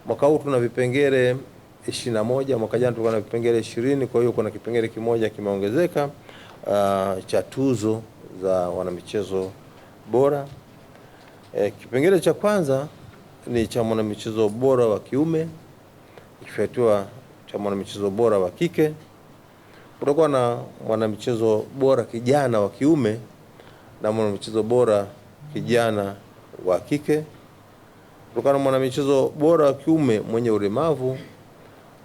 Mwaka huu tuna vipengele 21, mwaka jana tulikuwa na vipengele 20, kwa hiyo kuna kipengele kimoja kimeongezeka cha tuzo za wanamichezo bora. Kipengele cha kwanza ni cha mwanamichezo bora wa kiume, ikifuatiwa cha mwanamichezo bora wa kike. Kutakuwa na mwanamichezo bora kijana wa kiume na mwanamichezo bora kijana wa kike. Kutakuwa na mwanamichezo bora wa kiume mwenye ulemavu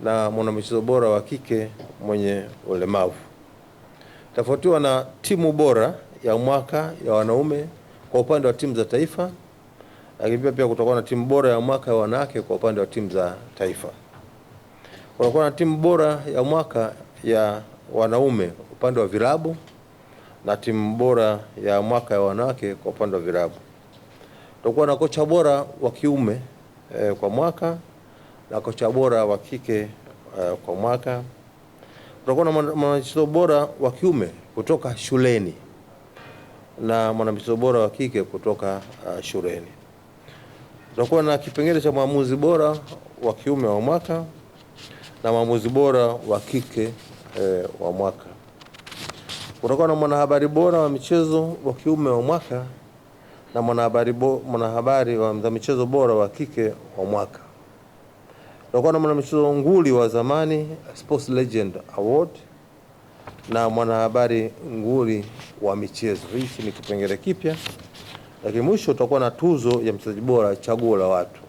na mwanamichezo bora wa kike mwenye ulemavu. Tafuatiwa na timu bora ya mwaka ya wanaume kwa upande wa timu za taifa. Lakini pia kutakuwa na timu bora ya mwaka ya wanawake kwa upande wa timu za taifa. Kutakuwa na timu bora ya mwaka ya wanaume upande wa vilabu na timu bora ya mwaka ya wanawake kwa upande wa vilabu. Kutakuwa na kocha bora wa kiume kwa mwaka na kocha bora wa kike kwa mwaka. Kutakuwa na mwanamichezo bora wa kiume kutoka shuleni na mwanamichezo bora wa kike kutoka shuleni. Kutakuwa na kipengele cha mwamuzi bora wa kiume wa mwaka na mwamuzi bora wa kike wa mwaka. Kutakuwa na mwanahabari bora wa michezo wa kiume wa mwaka na mwanahabari wa michezo bora wa kike wa mwaka. Kutakuwa na mwanamichezo nguli wa zamani Sports Legend Award na mwanahabari nguli wa michezo. Hiki ni kipengele kipya. Lakini mwisho tutakuwa na tuzo ya mchezaji bora chaguo la watu,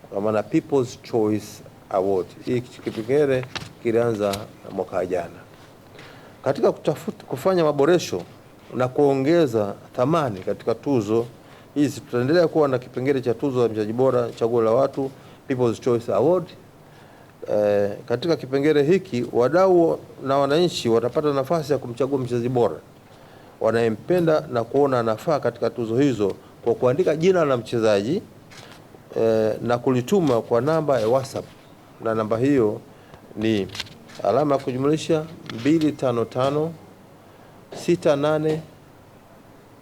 kwa maana People's Choice Award. Hii kipengele kilianza mwaka jana. Katika kufanya maboresho na kuongeza thamani katika tuzo hizi, tutaendelea kuwa na kipengele cha tuzo ya mchezaji bora chaguo la watu, People's Choice Award. Katika kipengele hiki wadau na wananchi watapata nafasi ya kumchagua mchezaji bora wanayempenda na kuona anafaa katika tuzo hizo kwa kuandika jina la mchezaji na kulituma kwa namba ya WhatsApp, na namba hiyo ni alama ya kujumlisha 255 68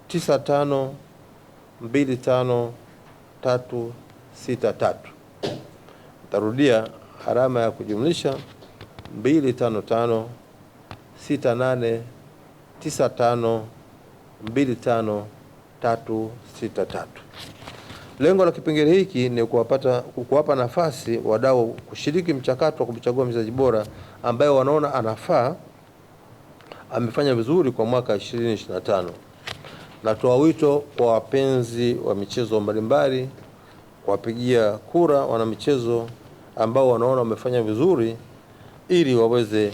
95 25 363. Tarudia, alama ya kujumlisha 255 68 95 25 363. Lengo la kipengele hiki ni kuwapa nafasi wadau kushiriki mchakato wa kumchagua mchezaji bora ambaye wanaona anafaa, amefanya vizuri kwa mwaka 2025. Natoa wito kwa wapenzi wa michezo mbalimbali kuwapigia kura wana michezo ambao wanaona wamefanya vizuri ili waweze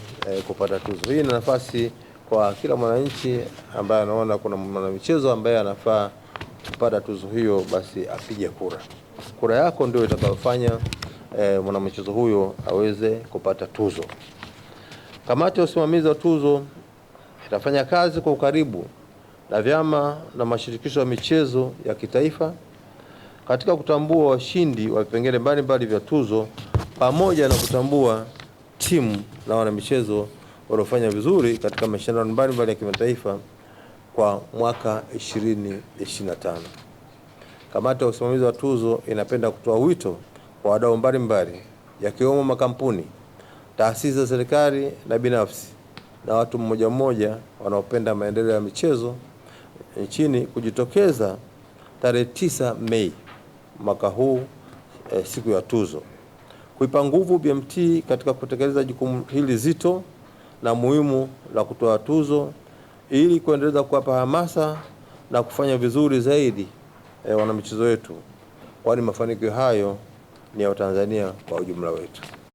kupata tuzo. Hii ni nafasi kwa kila mwananchi ambaye anaona kuna mwanamichezo ambaye anafaa kupata tuzo hiyo, basi apige kura. Kura yako ndio itakayofanya mwanamichezo huyo aweze kupata tuzo. Kamati ya usimamizi wa tuzo itafanya kazi kwa ukaribu na vyama na mashirikisho ya michezo ya kitaifa katika kutambua washindi wa vipengele mbalimbali vya tuzo pamoja na kutambua timu na wanamichezo waliofanya vizuri katika mashindano mbalimbali ya kimataifa kwa mwaka 2025. Kamati ya usimamizi wa tuzo inapenda kutoa wito kwa wadau mbalimbali yakiwemo makampuni, taasisi za serikali na binafsi na watu mmoja mmoja wanaopenda maendeleo ya michezo nchini kujitokeza tarehe 9 Mei mwaka huu, siku ya tuzo, kuipa nguvu BMT katika kutekeleza jukumu hili zito na muhimu la kutoa tuzo ili kuendeleza kuwapa hamasa na kufanya vizuri zaidi wanamichezo wetu, kwani mafanikio hayo ni ya Watanzania kwa ujumla wetu.